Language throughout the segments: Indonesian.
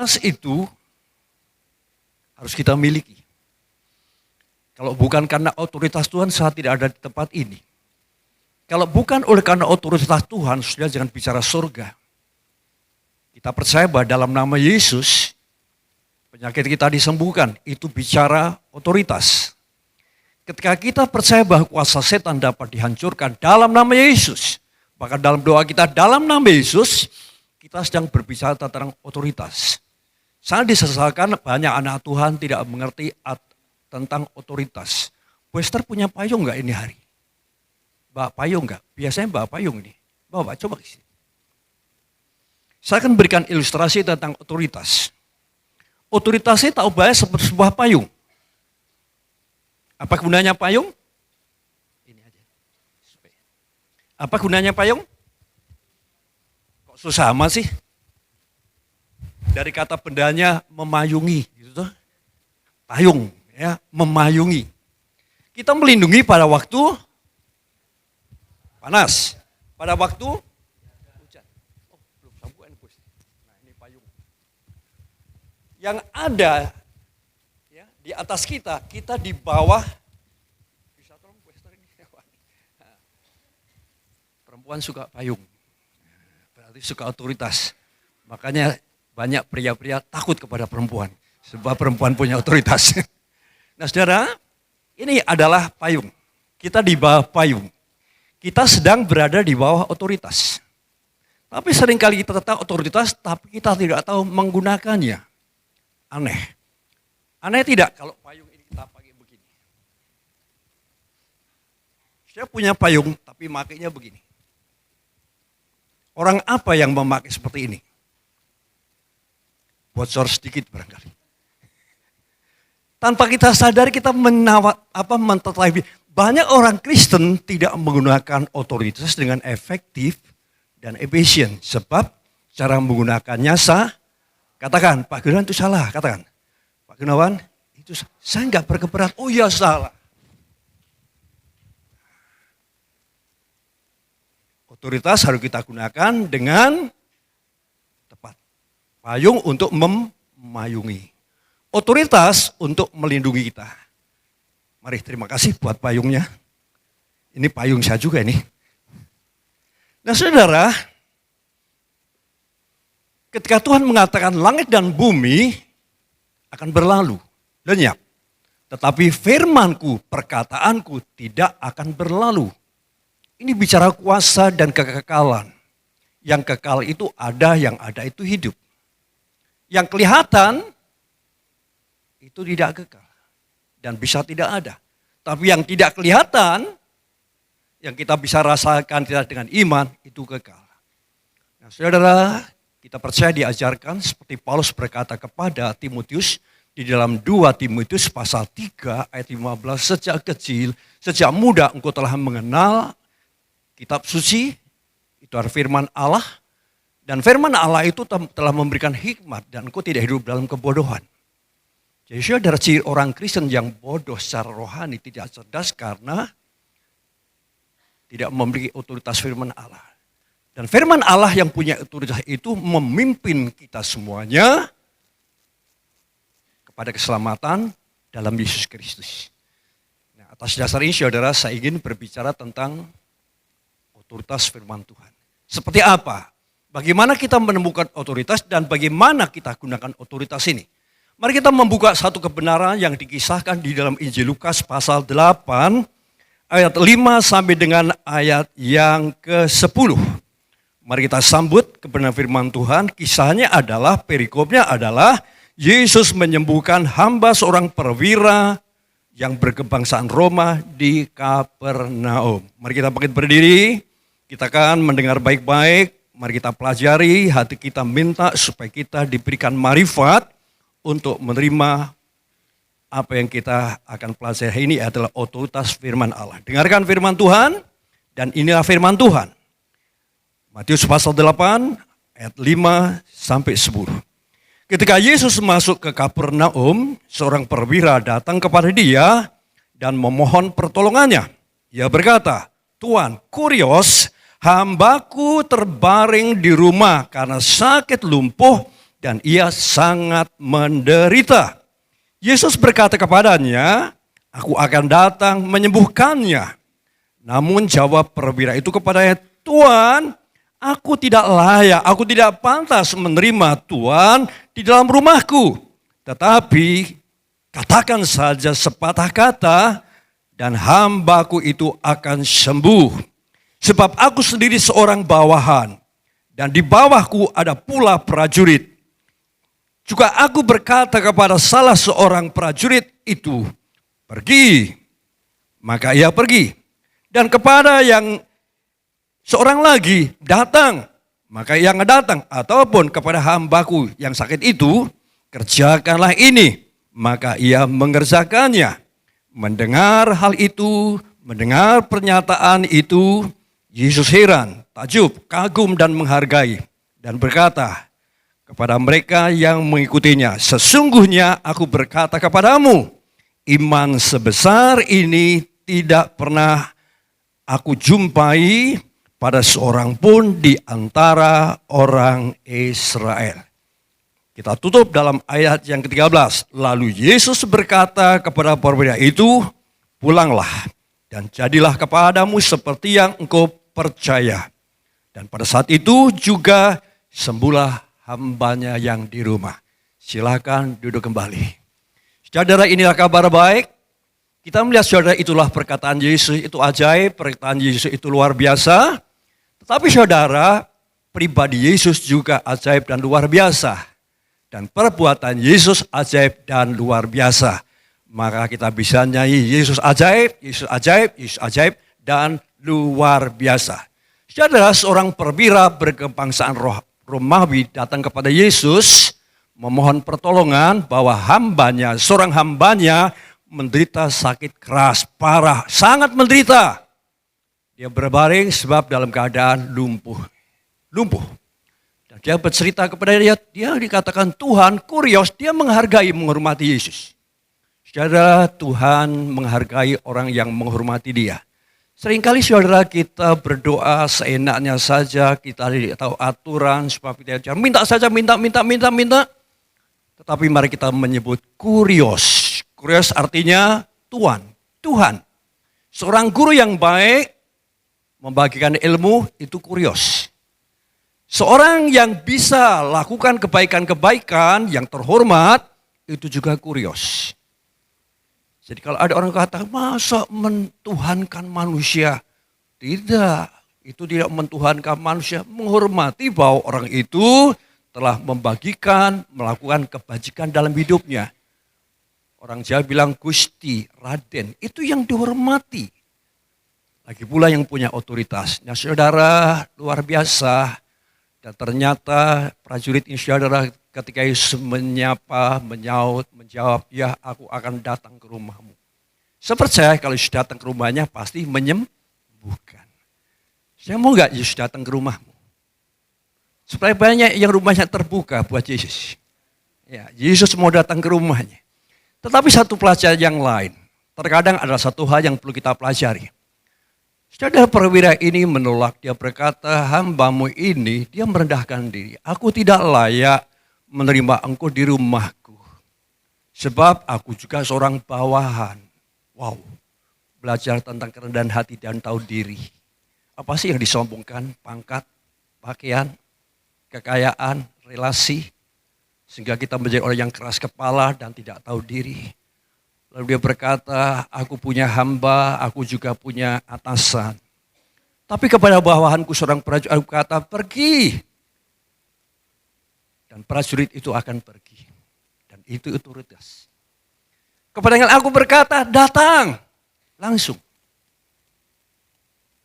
Otoritas itu harus kita miliki. Kalau bukan karena otoritas Tuhan, saya tidak ada di tempat ini. Kalau bukan oleh karena otoritas Tuhan, sudah jangan bicara surga. Kita percaya bahwa dalam nama Yesus, penyakit kita disembuhkan, itu bicara otoritas. Ketika kita percaya bahwa kuasa setan dapat dihancurkan dalam nama Yesus, bahkan dalam doa kita dalam nama Yesus, kita sedang berbicara tentang otoritas. Sangat disesalkan banyak anak Tuhan tidak mengerti tentang otoritas. Wester punya payung enggak ini hari? Bawa payung enggak? Biasanya bawa payung ini. Bawa, coba ke sini. Saya akan berikan ilustrasi tentang otoritas. Otoritasnya tak ubahnya seperti sebuah payung. Apa gunanya payung? Ini aja. Apa gunanya payung? Kok susah amat sih? Dari kata bendanya memayungi, gitu tuh. Payung, ya, memayungi. Kita melindungi pada waktu panas, pada waktu hujan. Oh, belum sampai bos. Nah, ini payung. Yang ada ya, di atas kita di bawah. Bisa tolong Wester ini. Perempuan suka payung, berarti suka otoritas. Makanya banyak pria-pria takut kepada perempuan. Sebab perempuan punya otoritas. Nah saudara, ini adalah payung. Kita di bawah payung. Kita sedang berada di bawah otoritas. Tapi seringkali kita tahu otoritas, tapi kita tidak tahu menggunakannya. Aneh. Aneh tidak kalau payung ini kita pakai begini. Saya punya payung, tapi makainya begini. Orang apa yang memakai seperti ini? Bocor sedikit barangkali. Tanpa kita sadari kita mentetai. Banyak orang Kristen tidak menggunakan otoritas dengan efektif dan efisien. Sebab cara menggunakannya katakan, Pak Gunawan itu salah, katakan. Pak Gunawan, itu saya enggak berkeberat. Oh iya salah. Otoritas harus kita gunakan dengan tepat. Payung untuk memayungi. Otoritas untuk melindungi kita. Mari terima kasih buat payungnya. Ini payung saya juga ini. Nah saudara, ketika Tuhan mengatakan langit dan bumi akan berlalu, lenyap. Tetapi firmanku, perkataanku tidak akan berlalu. Ini bicara kuasa dan kekekalan. Yang kekal itu ada, yang ada itu hidup. Yang kelihatan itu tidak kekal dan bisa tidak ada. Tapi yang tidak kelihatan, yang kita bisa rasakan tidak dengan iman, itu kekal. Nah saudara, kita percaya diajarkan seperti Paulus berkata kepada Timotius di dalam 2 Timotius pasal 3 ayat 15, sejak kecil, sejak muda engkau telah mengenal kitab suci, itu adalah firman Allah. Dan firman Allah itu telah memberikan hikmat dan engkau tidak hidup dalam kebodohan. Jadi saudara, ciri orang Kristen yang bodoh secara rohani tidak cerdas karena tidak memiliki otoritas firman Allah. Dan firman Allah yang punya otoritas itu memimpin kita semuanya kepada keselamatan dalam Yesus Kristus. Nah, atas dasar ini saudara, saya ingin berbicara tentang otoritas firman Tuhan. Seperti apa? Bagaimana kita menemukan otoritas dan bagaimana kita gunakan otoritas ini? Mari kita membuka satu kebenaran yang dikisahkan di dalam Injil Lukas pasal 8 ayat 5 sampai dengan ayat yang ke-10. Mari kita sambut kebenaran firman Tuhan. Kisahnya adalah, perikopnya adalah Yesus menyembuhkan hamba seorang perwira yang berkebangsaan Roma di Kapernaum. Mari kita bangkit berdiri, kita akan mendengar baik-baik. Mari kita pelajari, hati kita minta supaya kita diberikan marifat untuk menerima apa yang kita akan pelajari. Ini adalah otoritas firman Allah. Dengarkan firman Tuhan, dan inilah firman Tuhan. Matius pasal 8 ayat 5 sampai 10. Ketika Yesus masuk ke Kapernaum, seorang perwira datang kepada dia dan memohon pertolongannya. Ia berkata, Tuan, Kurios, hambaku terbaring di rumah karena sakit lumpuh dan ia sangat menderita. Yesus berkata kepadanya, aku akan datang menyembuhkannya. Namun jawab perwira itu kepadanya, Tuhan, aku tidak layak, aku tidak pantas menerima Tuhan di dalam rumahku. Tetapi katakan saja sepatah kata dan hambaku itu akan sembuh. Sebab aku sendiri seorang bawahan dan di bawahku ada pula prajurit. Juga aku berkata kepada salah seorang prajurit itu, pergi. Maka ia pergi. Dan kepada yang seorang lagi, datang. Maka ia datang. Ataupun kepada hambaku yang sakit itu, kerjakanlah ini. Maka ia mengerjakannya. Mendengar hal itu, mendengar pernyataan itu, Yesus heran, takjub, kagum dan menghargai. Dan berkata kepada mereka yang mengikutinya, sesungguhnya aku berkata kepadamu, iman sebesar ini tidak pernah aku jumpai pada seorang pun di antara orang Israel. Kita tutup dalam ayat yang ke-13. Lalu Yesus berkata kepada perwira itu, pulanglah dan jadilah kepadamu seperti yang engkau percaya. Dan pada saat itu juga sembuhlah hambanya yang di rumah. Silakan duduk kembali. Saudara, inilah kabar baik. Kita melihat saudara, itulah perkataan Yesus, itu ajaib, perkataan Yesus itu luar biasa. Tetapi saudara, pribadi Yesus juga ajaib dan luar biasa. Dan perbuatan Yesus ajaib dan luar biasa. Maka kita bisa nyanyi Yesus ajaib, Yesus ajaib, Yesus ajaib dan luar biasa. Saudara, seorang perwira berkebangsaan Romawi datang kepada Yesus memohon pertolongan bahwa hambanya, seorang hambanya menderita sakit keras, parah, sangat menderita. Dia berbaring sebab dalam keadaan lumpuh. Dan dia bercerita kepada dia dikatakan Tuhan, kurios, dia menghargai, menghormati Yesus. Saudara, Tuhan menghargai orang yang menghormati dia. Seringkali saudara kita berdoa seenaknya saja, kita tidak tahu aturan, sebab kita minta saja, minta. Tetapi mari kita menyebut kurios. Kurios artinya Tuhan. Seorang guru yang baik membagikan ilmu itu kurios. Seorang yang bisa lakukan kebaikan-kebaikan yang terhormat itu juga kurios. Jadi kalau ada orang kata, masa mentuhankan manusia? Tidak, itu tidak mentuhankan manusia. Menghormati bahwa orang itu telah membagikan, melakukan kebajikan dalam hidupnya. Orang Jawa bilang Gusti, Raden, itu yang dihormati. Lagi pula yang punya otoritas. Nah saudara, luar biasa. Dan ternyata prajurit ini saudara, ketika Yesus menyapa, menjawab, ya aku akan datang ke rumahmu. Saya percaya kalau Yesus datang ke rumahnya pasti menyembuhkan. Saya mau gak Yesus datang ke rumahmu? Supaya banyak yang rumahnya terbuka buat Yesus. Ya, Yesus mau datang ke rumahnya. Tetapi satu pelajaran yang lain. Terkadang ada satu hal yang perlu kita pelajari. Saudara, perwira ini menolak, dia berkata, hambamu ini, dia merendahkan diri. Aku tidak layak menerima engkau di rumahku. Sebab aku juga seorang bawahan. Wow, belajar tentang kerendahan hati dan tahu diri. Apa sih yang disombongkan? Pangkat, pakaian, kekayaan, relasi. Sehingga kita menjadi orang yang keras kepala dan tidak tahu diri. Lalu dia berkata, aku punya hamba, aku juga punya atasan. Tapi kepada bawahanku seorang prajurit, aku kata, pergi. Dan prajurit itu akan pergi. Dan itu otoritas. Kepada yang aku berkata, datang. Langsung.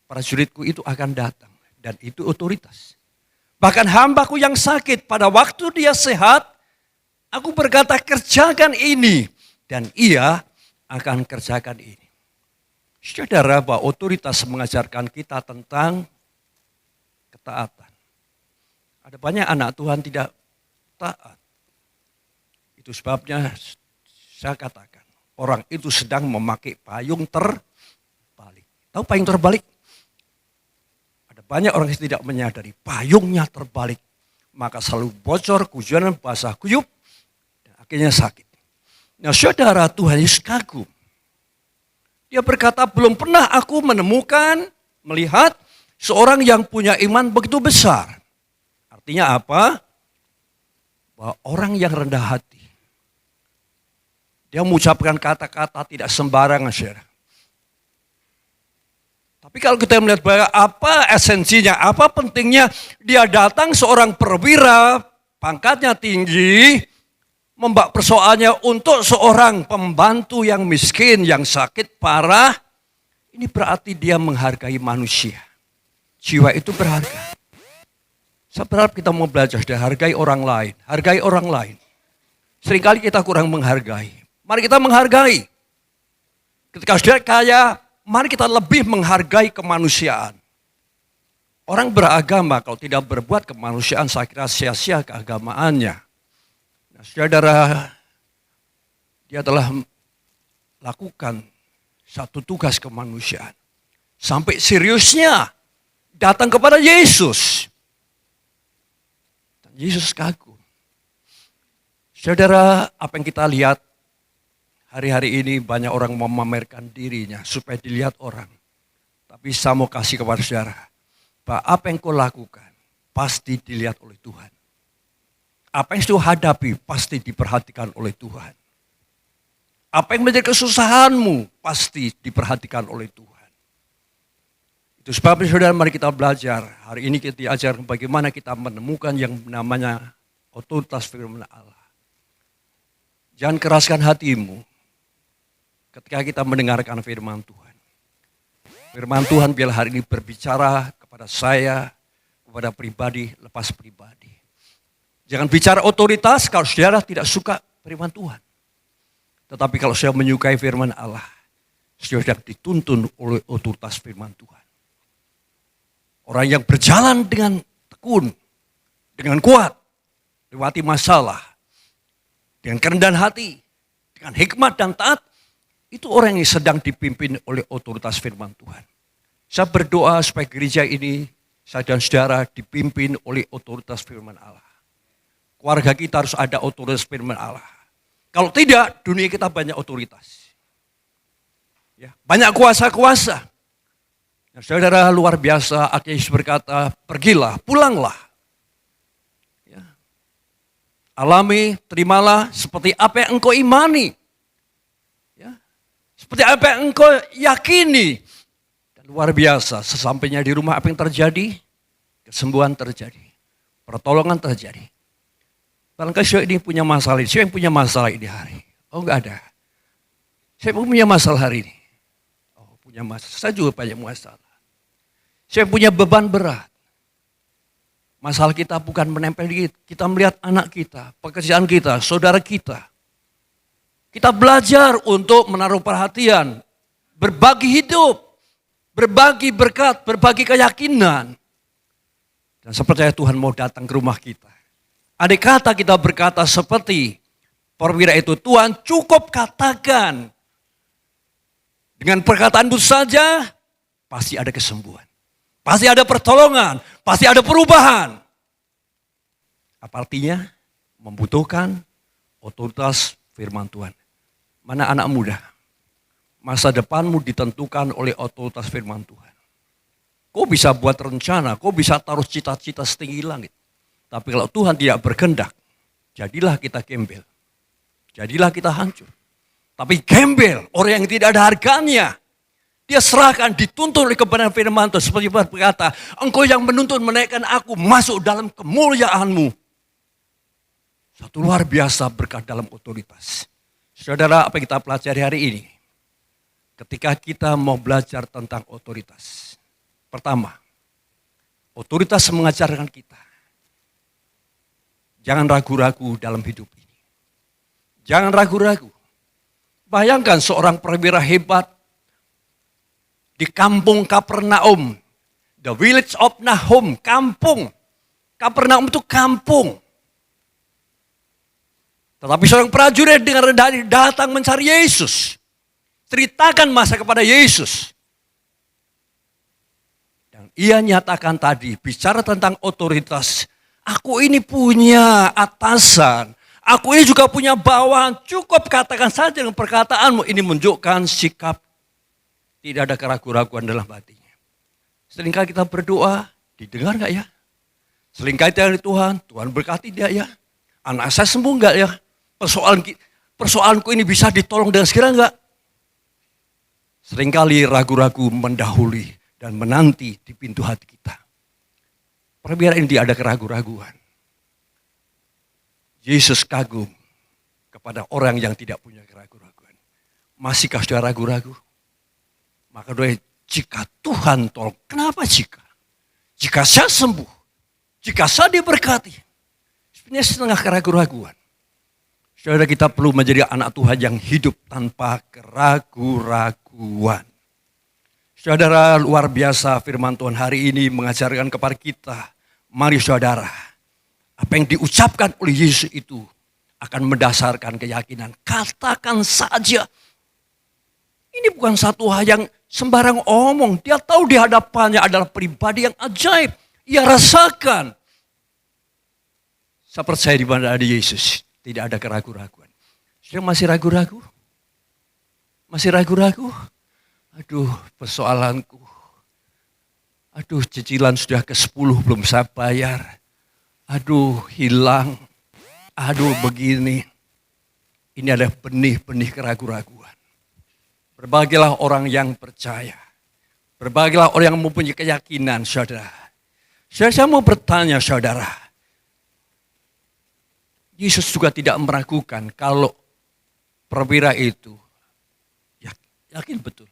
Prajuritku itu akan datang. Dan itu otoritas. Bahkan hambaku yang sakit, pada waktu dia sehat, aku berkata, kerjakan ini. Dan ia akan kerjakan ini. Saudara, bahwa otoritas mengajarkan kita tentang ketaatan. Ada banyak anak Tuhan tidak taat. Itu sebabnya saya katakan, orang itu sedang memakai payung terbalik. Tahu payung terbalik? Ada banyak orang yang tidak menyadari payungnya terbalik. maka selalu bocor, kehujanan, basah kuyup, dan akhirnya sakit. Nah saudara, Tuhan Yesus kagum. Dia berkata, belum pernah aku menemukan, melihat seorang yang punya iman begitu besar. Artinya apa? Bahwa orang yang rendah hati, dia mengucapkan kata-kata tidak sembarangan, saudara. Tapi kalau kita melihat bahwa apa esensinya, apa pentingnya, dia datang seorang perwira, pangkatnya tinggi, membak persoalannya untuk seorang pembantu yang miskin, yang sakit parah. Ini berarti dia menghargai manusia. Jiwa itu berharga. Saya berharap kita mau belajar dan hargai orang lain. Hargai orang lain. Seringkali kita kurang menghargai. Mari kita menghargai. Ketika sudah kaya, mari kita lebih menghargai kemanusiaan. Orang beragama kalau tidak berbuat kemanusiaan, saya kira sia-sia keagamaannya. Nah, saudara, dia telah lakukan satu tugas kemanusiaan. Sampai seriusnya datang kepada Yesus. Dan Yesus kagum. Saudara, apa yang kita lihat hari-hari ini banyak orang memamerkan dirinya supaya dilihat orang. Tapi saya mau kasih kepada saudara, bahwa apa yang kau lakukan pasti dilihat oleh Tuhan. Apa yang kau hadapi pasti diperhatikan oleh Tuhan. Apa yang menjadi kesusahanmu pasti diperhatikan oleh Tuhan. Itu sebabnya saudara, mari kita belajar. Hari ini kita diajar bagaimana kita menemukan yang namanya otoritas firman Allah. Jangan keraskan hatimu ketika kita mendengarkan firman Tuhan. Firman Tuhan biar hari ini berbicara kepada saya, kepada pribadi, lepas pribadi. Jangan bicara otoritas kalau saudara tidak suka firman Tuhan. Tetapi kalau saya menyukai firman Allah, saudara dituntun oleh otoritas firman Tuhan. Orang yang berjalan dengan tekun, dengan kuat, lewati masalah, dengan kerendahan hati, dengan hikmat dan taat, itu orang yang sedang dipimpin oleh otoritas firman Tuhan. Saya berdoa supaya gereja ini, saya dan saudara dipimpin oleh otoritas firman Allah. Keluarga kita harus ada otoritas firman Allah. Kalau tidak, dunia kita banyak otoritas. Ya, banyak kuasa-kuasa. Nah, saudara, luar biasa, Yesus berkata, pergilah, pulanglah. Ya. Alami, terimalah seperti apa yang engkau imani. Seperti apa yang engkau yakini. Dan luar biasa, sesampainya di rumah apa yang terjadi? Kesembuhan terjadi. Pertolongan terjadi. Barangkali saya ini punya masalah. Siapa yang punya masalah ini hari? Oh enggak ada. Saya punya masalah hari ini. Oh punya masalah. Saya juga banyak masalah. Saya punya beban berat. Masalah kita bukan menempel di kita. Kita melihat anak kita, pekerjaan kita, saudara kita. Kita belajar untuk menaruh perhatian, berbagi hidup, berbagi berkat, berbagi keyakinan. Dan sepertinya Tuhan mau datang ke rumah kita. Andai kata kita berkata seperti perwira itu, Tuhan cukup katakan. Dengan perkataan itu saja, pasti ada kesembuhan. Pasti ada pertolongan, pasti ada perubahan. Apa artinya? Membutuhkan otoritas firman Tuhan. Mana anak muda? Masa depanmu ditentukan oleh otoritas firman Tuhan. Kau bisa buat rencana, kau bisa taruh cita-cita setinggi langit. Tapi kalau Tuhan tidak berkehendak, jadilah kita gembel. Jadilah kita hancur. Tapi gembel, orang yang tidak ada harganya. Dia serahkan, dituntun oleh kebenaran firman Tuhan. Seperti berkata, engkau yang menuntun menaikkan aku masuk dalam kemuliaanmu. Satu luar biasa berkat dalam otoritas. Saudara, apa yang kita pelajari hari ini? Ketika kita mau belajar tentang otoritas. Pertama, otoritas mengajarkan kita. Jangan ragu-ragu dalam hidup ini. Jangan ragu-ragu. Bayangkan seorang perwira hebat di kampung Kapernaum. The village of Nahum, kampung. Kapernaum itu kampung. Tetapi seorang prajurit dengan rendah hati datang mencari Yesus. Ceritakan masa kepada Yesus. Dan ia nyatakan tadi, bicara tentang otoritas. Aku ini punya atasan. Aku ini juga punya bawahan. Cukup katakan saja dengan perkataanmu. Ini menunjukkan sikap. Tidak ada keraguan-raguan dalam hatinya. Seringkali kita berdoa, didengar gak ya? Seringkali dari Tuhan, Tuhan berkati dia ya. Anak saya sembuh gak ya? Persoalanku ini bisa ditolong dengan segera gak? Seringkali ragu-ragu mendahului dan menanti di pintu hati kita. Perbiaraan ini ada keraguan-raguan. Yesus kagum kepada orang yang tidak punya keraguan-raguan. Masihkah sudah ragu-ragu? Maka doa, jika Tuhan tolong, kenapa jika? Jika saya sembuh, jika saya diberkati, sebenarnya setengah keraguan-raguan. Saudara, kita perlu menjadi anak Tuhan yang hidup tanpa keraguan-raguan. Saudara, luar biasa firman Tuhan hari ini mengajarkan kepada kita. Mari saudara, apa yang diucapkan oleh Yesus itu akan mendasarkan keyakinan. Katakan saja. Ini bukan satu hal yang sembarang omong. Dia tahu di hadapannya adalah pribadi yang ajaib. Ia rasakan. Saya percaya di mana ada Yesus. Tidak ada keraguan-raguan. Sudah masih ragu-ragu? Masih ragu-ragu? Aduh, persoalanku. Aduh, cicilan sudah ke-10 belum saya bayar. Aduh, hilang. Aduh, begini. Ini adalah benih-benih keraguan-raguan. Berbahagialah orang yang percaya. Berbahagialah orang yang mempunyai keyakinan, saudara. Saya mau bertanya, saudara. Yesus juga tidak meragukan kalau perwira itu yakin betul.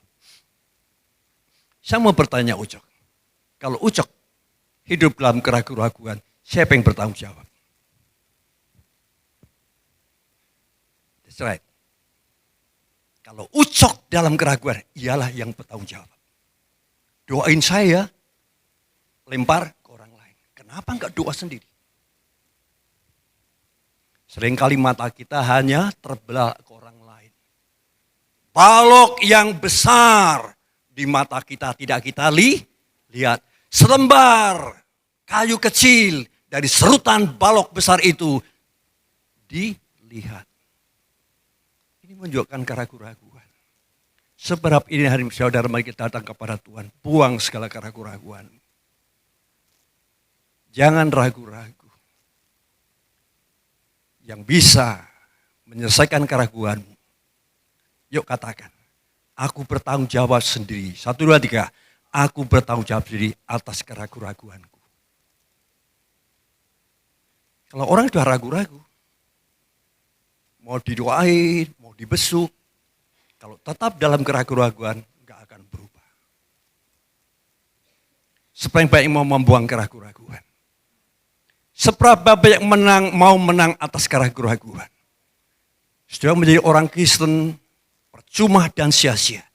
Saya mau bertanya Ucok. Kalau Ucok hidup dalam keraguan-raguan, siapa yang bertanggung jawab? That's right. Kalau Ucok dalam keraguan, ialah yang bertanggung jawab. Doain saya, lempar ke orang lain. Kenapa enggak doa sendiri? Seringkali mata kita hanya terbelah ke orang lain. Balok yang besar di mata kita tidak kita lihat. Selembar kayu kecil dari serutan balok besar itu dilihat. Ini menunjukkan keraguan-raguan. Sebab ini hari saudara mari kita datang kepada Tuhan. Buang segala keraguan-raguan. Jangan ragu-ragu. Yang bisa menyelesaikan keraguanmu. Yuk katakan, aku bertanggung jawab sendiri. 1, 2, 3. Aku bertanggung jawab sendiri atas keraguan-raguanku. Kalau orang sudah ragu-ragu, mau didoain, mau dibesuk, kalau tetap dalam keraguan-raguan, enggak akan berubah. Sebanyak-banyak mau membuang keraguan-raguan. Seberapa banyak mau menang atas keraguan-raguan. Sudah menjadi orang Kristen percuma dan sia-sia.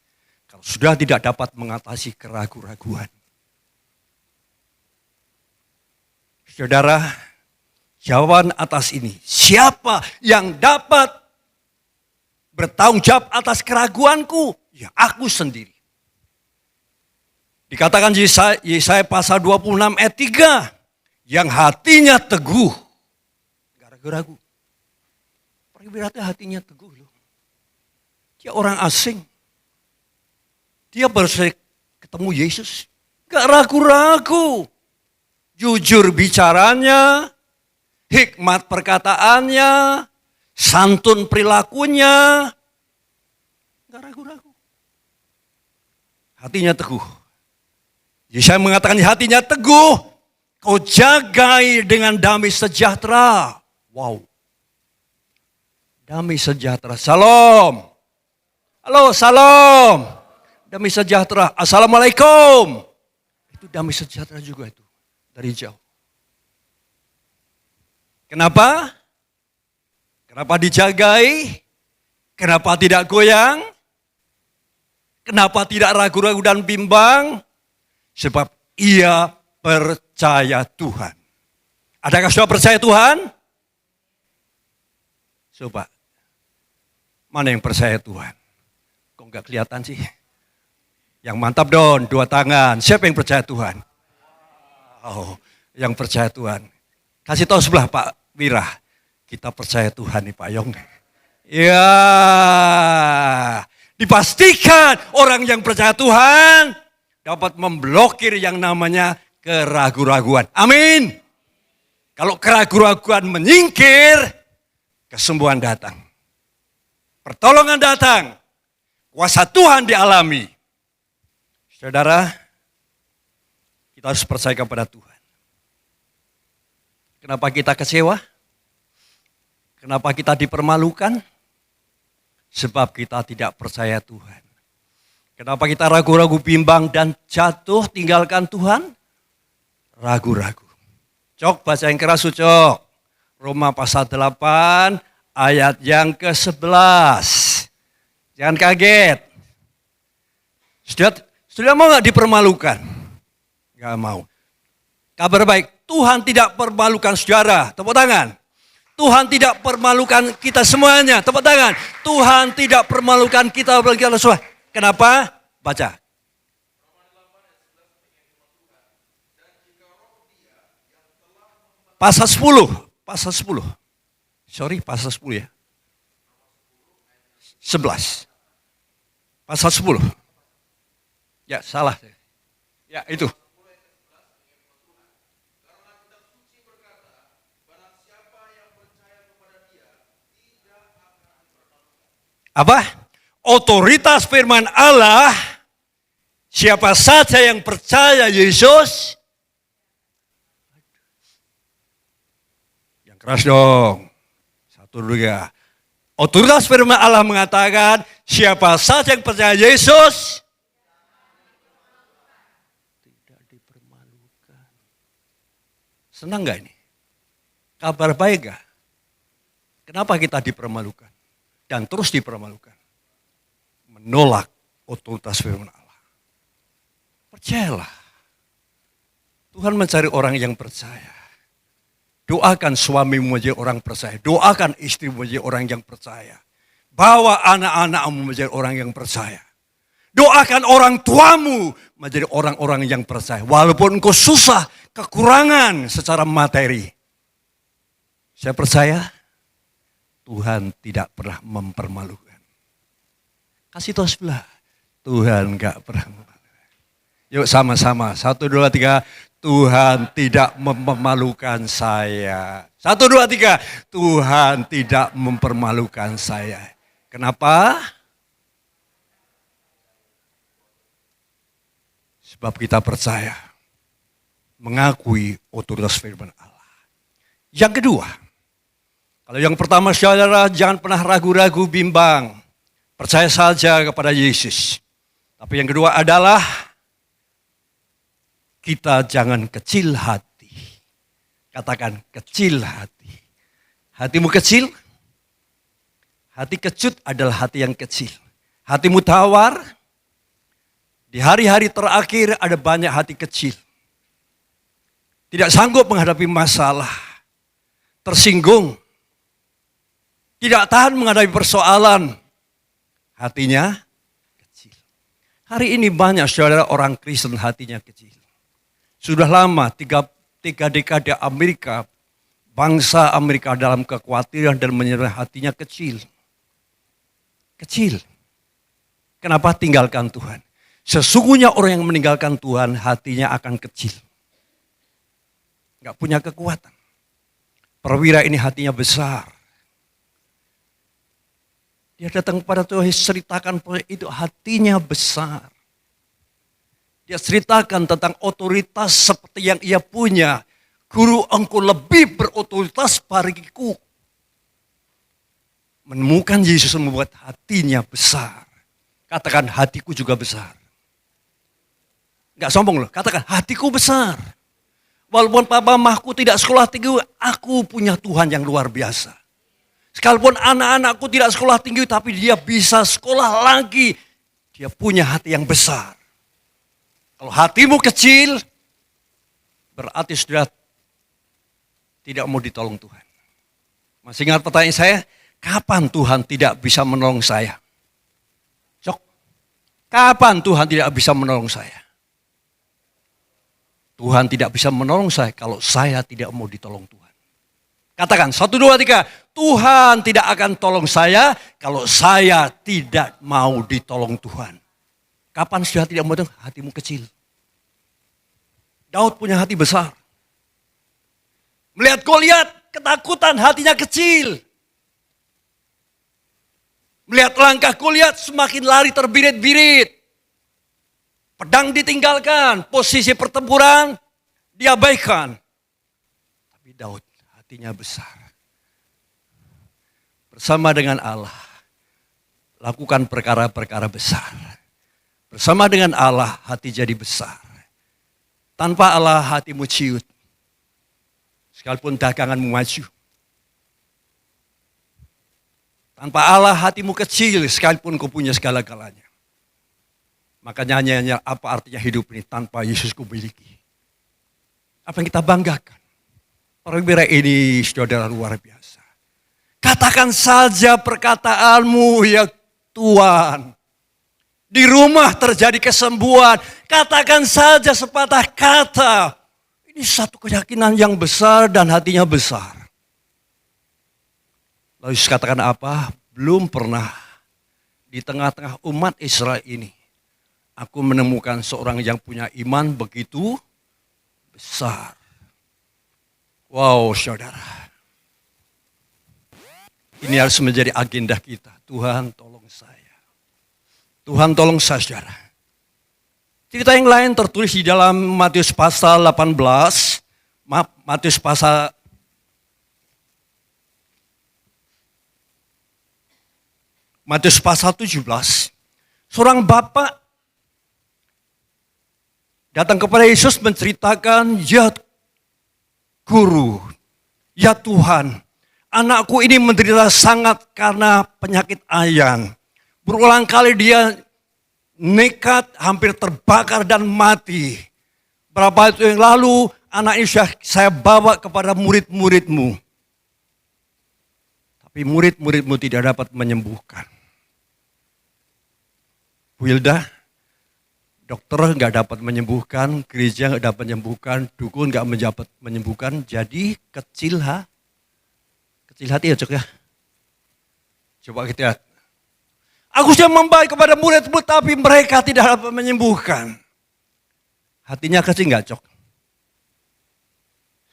Kalau sudah tidak dapat mengatasi keraguan-raguan. Saudara, jawaban atas ini. Siapa yang dapat bertanggung jawab atas keraguanku? Ya aku sendiri. Dikatakan Yesaya pasal 26 ayat 3. Yang hatinya teguh. Gak ragu-ragu. Perwira hatinya teguh loh. Dia orang asing. Dia baru saja ketemu Yesus. Gak ragu-ragu. Jujur bicaranya. Hikmat perkataannya. Santun perilakunya. Gak ragu-ragu. Hatinya teguh. Yesaya mengatakan hatinya teguh. Kau jagai dengan damai sejahtera. Wow. Damai sejahtera. Salam. Halo, salam. Damai sejahtera. Assalamualaikum. Itu damai sejahtera juga itu. Dari jauh. Kenapa? Kenapa dijagai? Kenapa tidak goyang? Kenapa tidak ragu-ragu dan bimbang? Sebab ia percaya Tuhan. Adakah saudara percaya Tuhan? Coba. Mana yang percaya Tuhan? Kok enggak kelihatan sih? Yang mantap dong, 2 tangan. Siapa yang percaya Tuhan? Oh, yang percaya Tuhan. Kasih tahu sebelah Pak Wira, kita percaya Tuhan nih Pak Yong. Ya, dipastikan orang yang percaya Tuhan dapat memblokir yang namanya keraguan-raguan. Amin. Kalau keraguan-raguan menyingkir, kesembuhan datang. Pertolongan datang. Kuasa Tuhan dialami. Saudara, kita harus percaya kepada Tuhan. Kenapa kita kecewa? Kenapa kita dipermalukan? Sebab kita tidak percaya Tuhan. Kenapa kita ragu-ragu, bimbang dan jatuh tinggalkan Tuhan? Ragu-ragu. Cok, baca yang keras Cok. Roma pasal 8 ayat yang ke-11. Jangan kaget. Sudah mau gak dipermalukan? Gak mau. Kabar baik, Tuhan tidak permalukan saudara. Tepuk tangan. Tuhan tidak permalukan kita semuanya. Tepuk tangan. Tuhan tidak permalukan kita semua. Kenapa? Baca. Pasal 10. Pasal 10. Sorry, pasal 10 ya. 11. Pasal 10. Ya, salah. Ya, itu. Apa? Otoritas firman Allah, siapa saja yang percaya Yesus, yang keras dong. 1, 2. Otoritas firman Allah mengatakan, siapa saja yang percaya Yesus, tidak dipermalukan. Senang gak ini? Kabar baik gak? Kenapa kita dipermalukan? Dan terus dipermalukan. Menolak otoritas firman Allah. Percayalah. Tuhan mencari orang yang percaya. Doakan suamimu menjadi orang percaya. Doakan istrimu menjadi orang yang percaya. Bawa anak-anakmu menjadi orang yang percaya. Doakan orang tuamu menjadi orang-orang yang percaya. Walaupun engkau susah, kekurangan secara materi. Saya percaya Tuhan tidak pernah mempermalukan. Kasih tahu sebelah. Tuhan gak pernah mempermalukan. Yuk sama-sama. 1, 2, 3. Tuhan tidak mempermalukan saya. 1, 2, 3. Tuhan tidak mempermalukan saya. Kenapa? Sebab kita percaya. Mengakui otoritas firman Allah. Yang kedua. Kalau yang pertama saudara jangan pernah ragu-ragu, bimbang. Percaya saja kepada Yesus. Tapi yang kedua adalah kita jangan kecil hati. Katakan kecil hati. Hatimu kecil? Hati kecut adalah hati yang kecil. Hatimu tawar? Di hari-hari terakhir ada banyak hati kecil. Tidak sanggup menghadapi masalah. Tersinggung. Tidak tahan menghadapi persoalan. Hatinya kecil. Hari ini banyak saudara orang Kristen hatinya kecil. Sudah lama, tiga dekade Amerika, bangsa Amerika dalam kekhawatiran dan menyerah hatinya kecil. Kecil. Kenapa? Tinggalkan Tuhan. Sesungguhnya orang yang meninggalkan Tuhan hatinya akan kecil. Gak punya kekuatan. Perwira ini hatinya besar. Dia datang kepada Tuhan, ceritakan itu hatinya besar. Dia ceritakan tentang otoritas seperti yang ia punya. Guru, engkau lebih berotoritas bagiku. Menemukan Yesus membuat hatinya besar. Katakan hatiku juga besar. Enggak sombong loh, katakan hatiku besar. Walaupun papa mamaku tidak sekolah tinggi, aku punya Tuhan yang luar biasa. Sekalipun anak-anakku tidak sekolah tinggi, tapi dia bisa sekolah lagi. Dia punya hati yang besar. Kalau hatimu kecil, berarti sudah tidak mau ditolong Tuhan. Masih ingat pertanyaan saya? Kapan Tuhan tidak bisa menolong saya? Sok. Kapan Tuhan tidak bisa menolong saya? Tuhan tidak bisa menolong saya kalau saya tidak mau ditolong Tuhan. Katakan, 1, 2, 3. Tuhan tidak akan tolong saya kalau saya tidak mau ditolong Tuhan. Kapan sudah tidak mau tolong? Hatimu kecil. Daud punya hati besar. Melihat Goliat, ketakutan, hatinya kecil. Melihat langkah Goliat, semakin lari terbirit-birit. Pedang ditinggalkan, posisi pertempuran diabaikan. Tapi Daud hatinya besar. Bersama dengan Allah, lakukan perkara-perkara besar. Bersama dengan Allah, hati jadi besar. Tanpa Allah, hatimu ciut. Sekalipun daganganmu maju. Tanpa Allah, hatimu kecil, sekalipun kau punya segala-galanya. Makanya nyanyiannya, apa artinya hidup ini tanpa Yesus kumiliki? Apa yang kita banggakan? Perwira ini saudara luar biasa. Katakan saja perkataanmu ya Tuhan. Di rumah terjadi kesembuhan. Katakan saja sepatah kata. Ini satu keyakinan yang besar dan hatinya besar. Lalu katakan apa? Belum pernah di tengah-tengah umat Israel ini aku menemukan seorang yang punya iman begitu besar. Wow, saudara. Ini harus menjadi agenda kita. Tuhan tolong saya. Tuhan tolong saya, saudara. Cerita yang lain tertulis di dalam Matius pasal 18. Matius pasal Matius pasal 17. Seorang bapak datang kepada Yesus menceritakan, ya Guru, ya Tuhan, anakku ini menderita sangat karena penyakit ayan. Berulang kali dia nekat, hampir terbakar dan mati. Berapa itu yang lalu, anak ini sudah saya bawa kepada murid-muridmu. Tapi murid-muridmu tidak dapat menyembuhkan. Bu Hilda, dokter nggak dapat menyembuhkan, gereja nggak dapat menyembuhkan, dukun nggak dapat menyembuhkan, jadi kecil hati ya cok ya. Coba kita lihat. Aku sudah membaik kepada murid-murid tapi mereka tidak dapat menyembuhkan. Hatinya kecil nggak cok?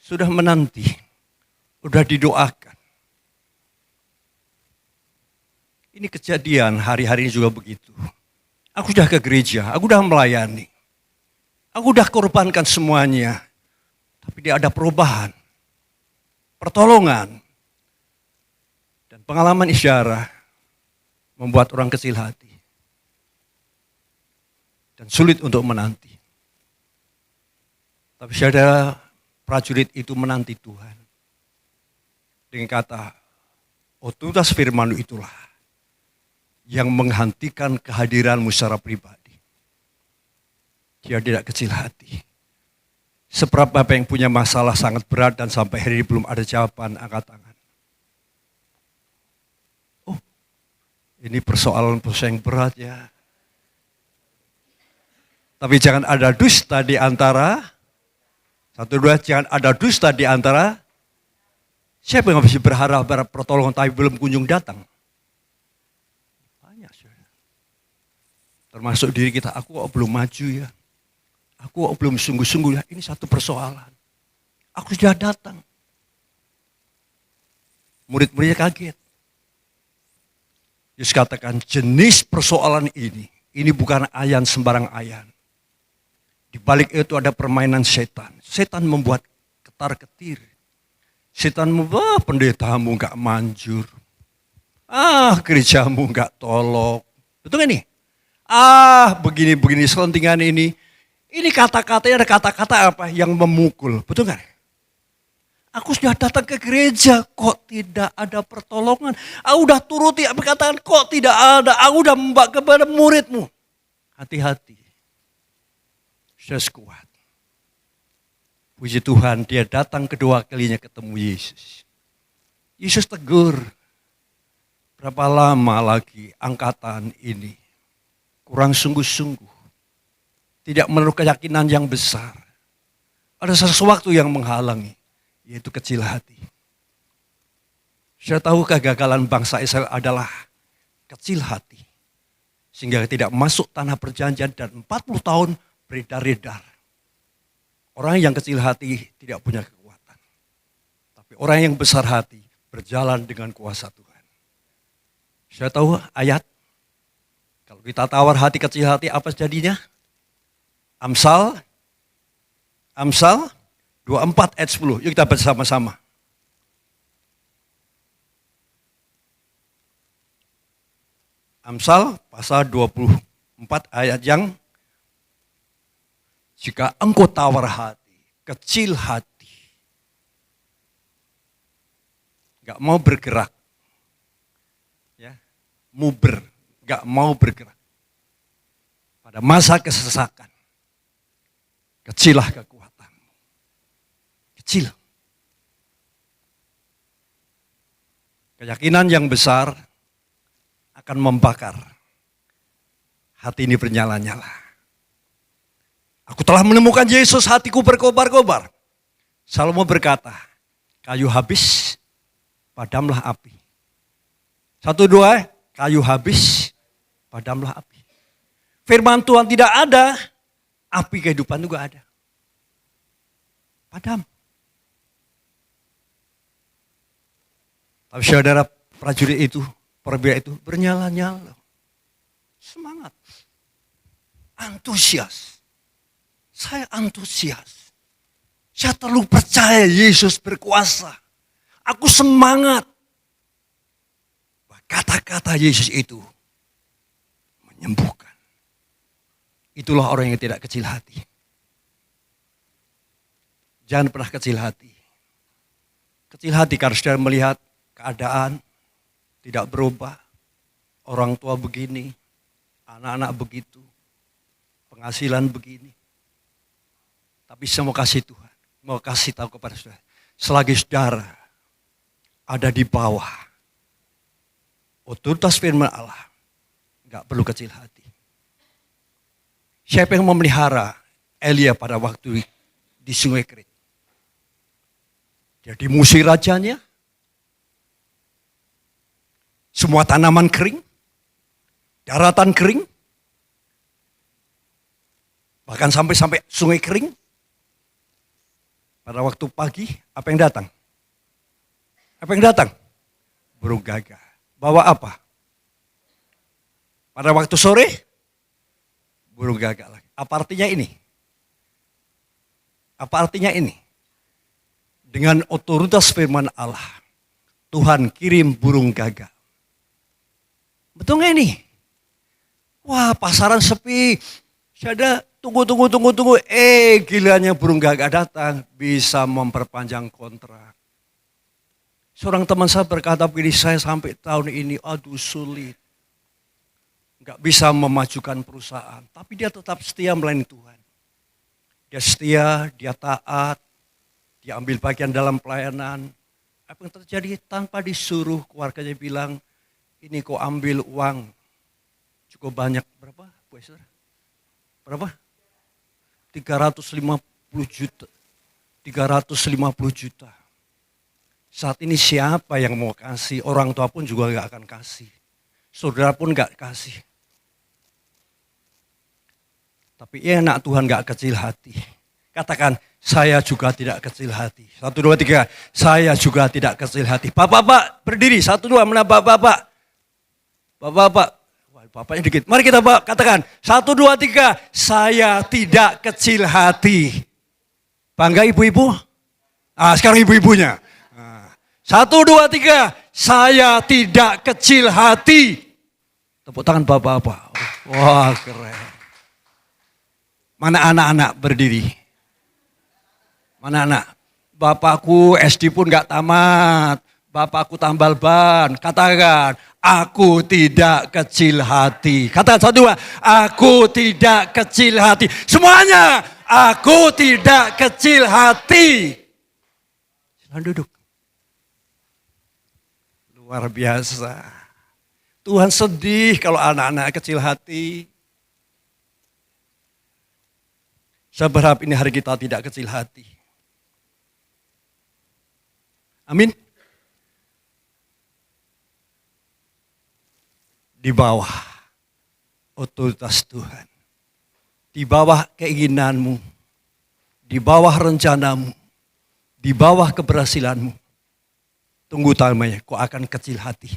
Sudah menanti, sudah didoakan. Ini kejadian hari-hari ini juga begitu. Aku sudah ke gereja, aku sudah melayani. Aku sudah korbankan semuanya. Tapi tidak ada perubahan. Pertolongan. Dan pengalaman isyarat membuat orang kecil hati. Dan sulit untuk menanti. Tapi saudara, prajurit itu menanti Tuhan. Dengan kata, otoritas firman itulah yang menghentikan kehadiranmu secara pribadi. Dia tidak kecil hati. Seberapa yang punya masalah sangat berat dan sampai hari ini belum ada jawaban, angkat tangan. Oh, ini persoalan yang berat ya. Tapi jangan ada dusta di antara, 1, 2, jangan ada dusta di antara, siapa yang bisa berharap pertolongan tapi belum kunjung datang? Termasuk diri kita, aku kok belum maju ya. Aku kok belum sungguh-sungguh ya. Ini satu persoalan. Aku sudah datang. Murid-muridnya kaget. Yesus katakan jenis persoalan ini bukan ayan sembarang ayan. Di balik itu ada permainan setan. Setan membuat ketar-ketir. Setan membuat pendetamu gak manjur. Gerejamu gak tolok. Betul gak nih? Begini-begini selentingan ini. Ini kata-katanya ada kata-kata apa yang memukul. Betul kan? Aku sudah datang ke gereja, kok tidak ada pertolongan. Aku sudah turuti apa katakan, kok tidak ada. Aku sudah membawa kepada muridmu. Hati-hati. Sudah kuat. Puji Tuhan, dia datang kedua kalinya ketemu Yesus. Yesus tegur. Berapa lama lagi angkatan ini kurang sungguh-sungguh. Tidak menaruh keyakinan yang besar. Ada sesuatu yang menghalangi. Yaitu kecil hati. Saya tahu kegagalan bangsa Israel adalah kecil hati. Sehingga tidak masuk tanah perjanjian dan 40 tahun beredar-edar. Orang yang kecil hati tidak punya kekuatan. Tapi orang yang besar hati berjalan dengan kuasa Tuhan. Saya tahu ayat. Kalau kita tawar hati kecil hati apa jadinya? Amsal 24 ayat 10. Yuk kita baca sama-sama. Amsal pasal 24 ayat yang jika engkau tawar hati, kecil hati, gak mau bergerak, ya, muber, gak mau bergerak. Pada masa kesesakan, kecilah kekuatanmu. Kecil. Keyakinan yang besar akan membakar. Hati ini bernyala-nyala. Aku telah menemukan Yesus, hatiku berkobar-kobar. Salomo berkata, kayu habis, padamlah api. 1, 2, kayu habis, padamlah api. Firman Tuhan tidak ada, api kehidupan juga ada. Padam. Tapi saudara prajurit itu, perwira itu bernyala-nyala. Semangat. Antusias. Saya antusias. Saya terlalu percaya Yesus berkuasa. Aku semangat. Kata-kata Yesus itu menyembuhkan. Itulah orang yang tidak kecil hati. Jangan pernah kecil hati. Kecil hati karena sudah melihat keadaan tidak berubah. Orang tua begini, anak-anak begitu, penghasilan begini. Tapi saya mau kasih Tuhan, mau kasih tahu kepada saudara. Selagi saudara ada di bawah otoritas firman Allah, gak perlu kecil hati. Siapa yang memelihara Elia pada waktu di Sungai Kerit? Dia dimusuhi rajanya. Semua tanaman kering. Daratan kering. Bahkan sampai sungai kering. Pada waktu pagi, apa yang datang? Apa yang datang? Burung gagak. Bawa apa? Pada waktu sore, burung gagak lagi. Apa artinya ini? Apa artinya ini? Dengan otoritas firman Allah, Tuhan kirim burung gagak. Betul gak ini? Wah, pasaran sepi. Saya tunggu. Gilanya burung gagak datang. Bisa memperpanjang kontrak. Seorang teman saya berkata begini, saya sampai tahun ini, aduh sulit. Gak bisa memajukan perusahaan. Tapi dia tetap setia melayani Tuhan. Dia setia, dia taat. Dia ambil bagian dalam pelayanan. Apa yang terjadi tanpa disuruh, keluarganya bilang, ini kau ambil uang cukup banyak. Berapa, Bu Esther? Berapa? 350 juta. 350 juta. Saat ini siapa yang mau kasih? Orang tua pun juga gak akan kasih. Saudara pun gak kasih. Tapi enak Tuhan gak kecil hati. Katakan, saya juga tidak kecil hati. 1, 2, 3. Saya juga tidak kecil hati. Bapak-bapak berdiri. 1, 2. Mana bapak-bapak? Bapak-bapak. Bapaknya dikit. Mari kita katakan. 1, 2, 3. Saya tidak kecil hati. Bangga ibu-ibu? Sekarang ibu-ibunya. 1, 2, 3. Saya tidak kecil hati. Tepuk tangan bapak-bapak. Wah, keren. Mana anak-anak berdiri? Mana anak? Bapakku SD pun gak tamat. Bapakku tambal ban. Katakan, aku tidak kecil hati. Katakan 1, 2. Aku tidak kecil hati. Semuanya, aku tidak kecil hati. Silahkan duduk. Luar biasa. Tuhan sedih kalau anak-anak kecil hati. Saya berharap ini hari kita tidak kecil hati. Amin. di bawah otoritas Tuhan. Di bawah keinginanmu, di bawah rencanamu, di bawah keberhasilanmu. Tunggu tamanya, kau akan kecil hati.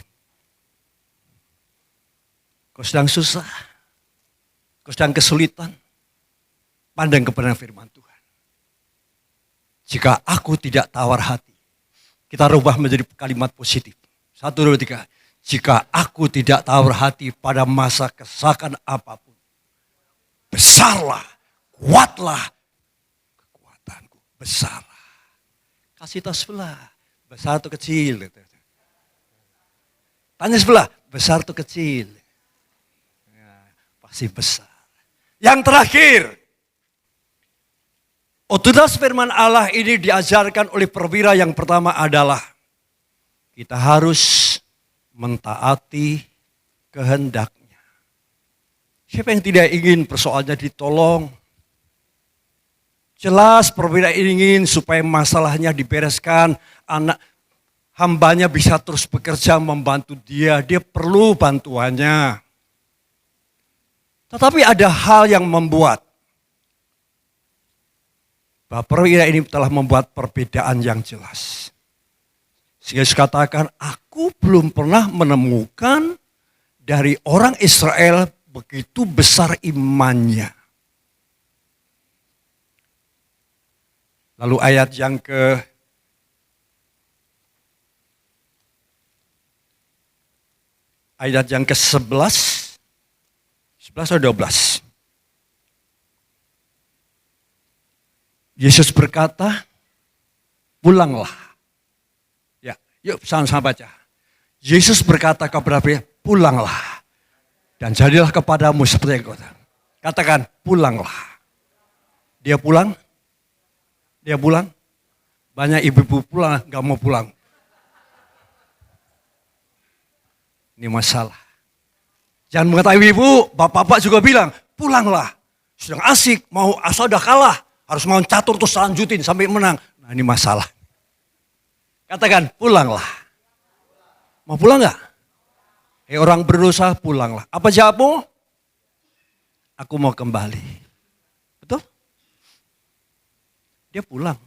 Kau sedang susah, kau sedang kesulitan. Pandang kepada firman Tuhan. Jika aku tidak tawar hati, kita rubah menjadi kalimat positif. 1, 2, 3. Jika aku tidak tawar hati pada masa kesakan apapun, besarlah, kuatlah kekuatanku, besarlah. Kasih tahu sebelah, besar atau kecil. Tanya sebelah, besar atau kecil? Ya, pasti besar. Yang terakhir, otoritas firman Allah ini diajarkan oleh perwira yang pertama adalah kita harus mentaati kehendaknya. Siapa yang tidak ingin persoalannya ditolong? Jelas perwira ingin supaya masalahnya dibereskan, anak hambanya bisa terus bekerja membantu dia perlu bantuannya. Tetapi ada hal yang membuat bahwa perwira ini telah membuat perbedaan yang jelas. Sehingga Yesus katakan, aku belum pernah menemukan dari orang Israel begitu besar imannya. Lalu ayat yang ke-11, 11 atau 12. Yesus berkata, pulanglah. Ya, yuk sama-sama baca. Yesus berkata kepada dia, pulanglah. Dan jadilah kepadamu seperti yang kau katakan, pulanglah. Dia pulang? Dia pulang? Banyak ibu-ibu pulang, gak mau pulang. Ini masalah. Jangan mengetahui ibu, bapak-bapak juga bilang, pulanglah. Sedang asik, mau asal udah kalah. Harus mau catur terus lanjutin sampai menang. Nah ini masalah. Katakan pulanglah. Mau pulang gak? Orang berusaha pulanglah. Apa jawabmu? Aku mau kembali. Betul? Dia pulang.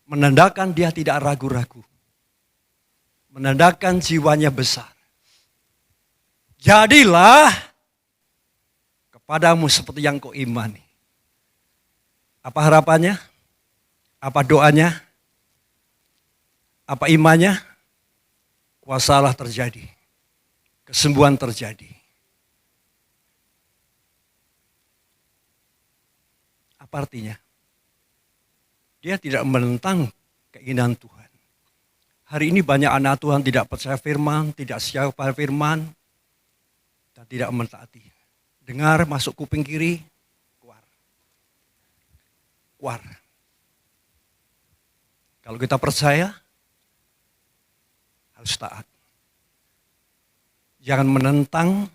Menandakan dia tidak ragu-ragu. Menandakan jiwanya besar. Jadilah kepadamu seperti yang kau imani. Apa harapannya? Apa doanya? Apa imannya? Kuasa Allah terjadi. Kesembuhan terjadi. Apa artinya? Dia tidak menentang keinginan Tuhan. Hari ini banyak anak Tuhan tidak percaya firman, tidak siap pada firman, dan tidak mentaati. Dengar masuk kuping kiri, keluar. Kalau kita percaya, harus taat. Jangan menentang,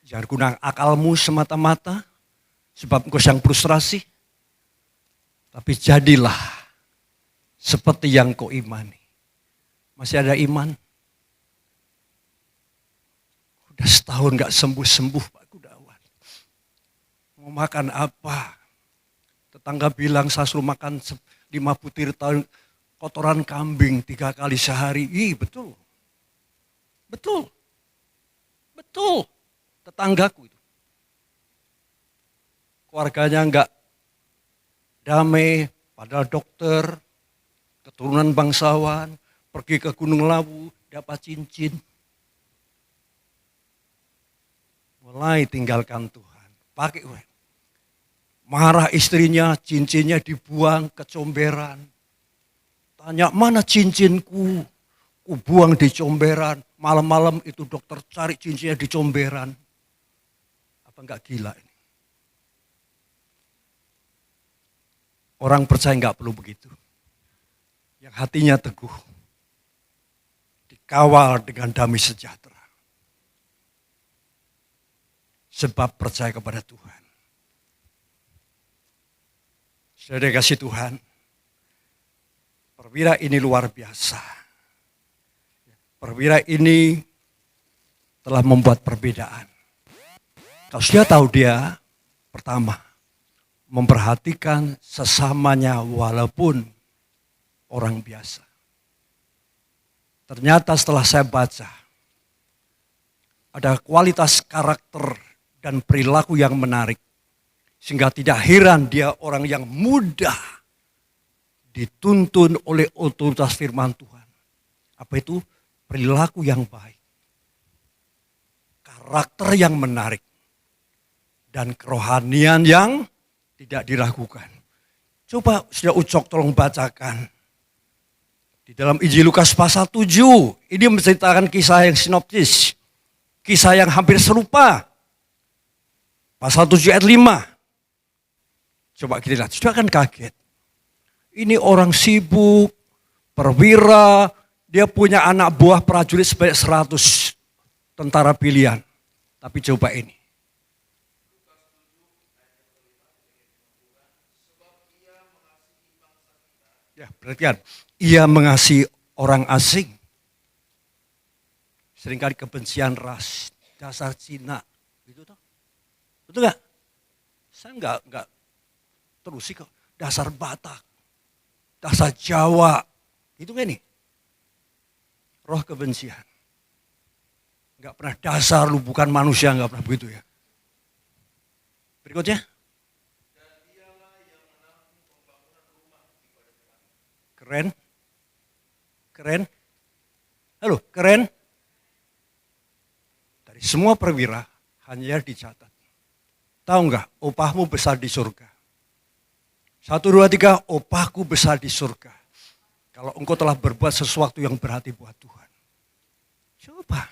jangan gunakan akalmu semata-mata, sebab engkau sedang frustrasi. Tapi jadilah seperti yang kau imani. Masih ada iman? Udah setahun gak sembuh-sembuh Pak Gudawan. Mau makan apa? Tetangga bilang saya suruh makan 5 butir kotoran kambing 3 kali sehari. Ih betul. Betul. Betul. Tetanggaku itu. Keluarganya enggak damai, padahal dokter, keturunan bangsawan, pergi ke Gunung Lawu, dapat cincin. Mulai tinggalkan Tuhan. Pakai uang. Marah istrinya, cincinnya dibuang ke comberan. Tanya, mana cincinku? Ku buang di comberan. Malam-malam itu dokter cari cincinnya di comberan. Apa enggak gila ini? Orang percaya enggak perlu begitu. Yang hatinya teguh. Dikawal dengan damai sejahtera. Sebab percaya kepada Tuhan. Saudara kasih Tuhan, perwira ini luar biasa. Perwira ini telah membuat perbedaan. Kalau sudah tahu dia, pertama, memperhatikan sesamanya walaupun orang biasa. Ternyata setelah saya baca, ada kualitas karakter dan perilaku yang menarik. Sehingga tidak heran dia orang yang mudah dituntun oleh otoritas firman Tuhan. Apa itu? Perilaku yang baik. Karakter yang menarik. Dan kerohanian yang tidak diragukan. Coba sudah Ucok tolong bacakan. Di dalam Injil Lukas pasal 7. Ini menceritakan kisah yang sinoptis. Kisah yang hampir serupa. Pasal 7 ayat 5. Coba kita lihat, sudah kan kaget. Ini orang sibuk, perwira, dia punya anak buah prajurit sebanyak 100 tentara pilihan. Tapi coba ini. Ya, perhatikan. Ia mengasihi orang asing. Seringkali kebencian ras, dasar Cina. Gitu toh. Betul gak? Saya enggak terus sih kok. Dasar Batak, dasar Jawa. Itu kan nih. Roh kebencian. Enggak pernah dasar lu bukan manusia, enggak pernah begitu ya. Berikutnya. Keren. Keren. Halo, keren. Dari semua perwira hanya dicatat. Tahu enggak, upahmu besar di surga. 1, 2, 3, upahku besar di surga. Kalau engkau telah berbuat sesuatu yang berarti buat Tuhan. Coba.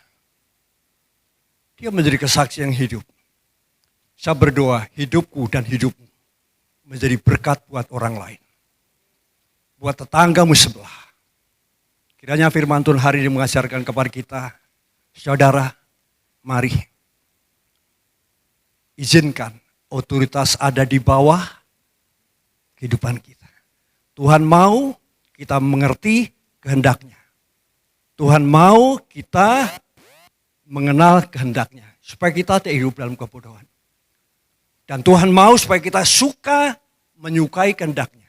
Dia menjadi kesaksian yang hidup. Saya berdoa hidupku dan hidupmu menjadi berkat buat orang lain. Buat tetanggamu sebelah. Kiranya firman Tuhan hari ini mengajarkan kepada kita, saudara, mari izinkan otoritas ada di bawah kehidupan kita. Tuhan mau kita mengerti kehendaknya. Tuhan mau kita mengenal kehendaknya. Supaya kita tidak hidup dalam kebodohan. Dan Tuhan mau supaya kita suka menyukai kehendaknya.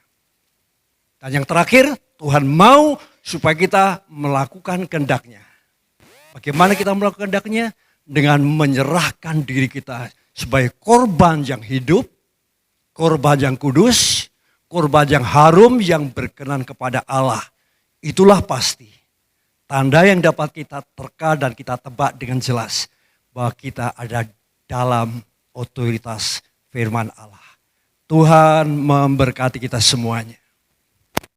Dan yang terakhir, Tuhan mau supaya kita melakukan kehendaknya. Bagaimana kita melakukan kehendaknya? Dengan menyerahkan diri kita sebagai korban yang hidup, korban yang kudus, korban yang harum yang berkenan kepada Allah. Itulah pasti tanda yang dapat kita terka dan kita tebak dengan jelas bahwa kita ada dalam otoritas firman Allah. Tuhan memberkati kita semuanya.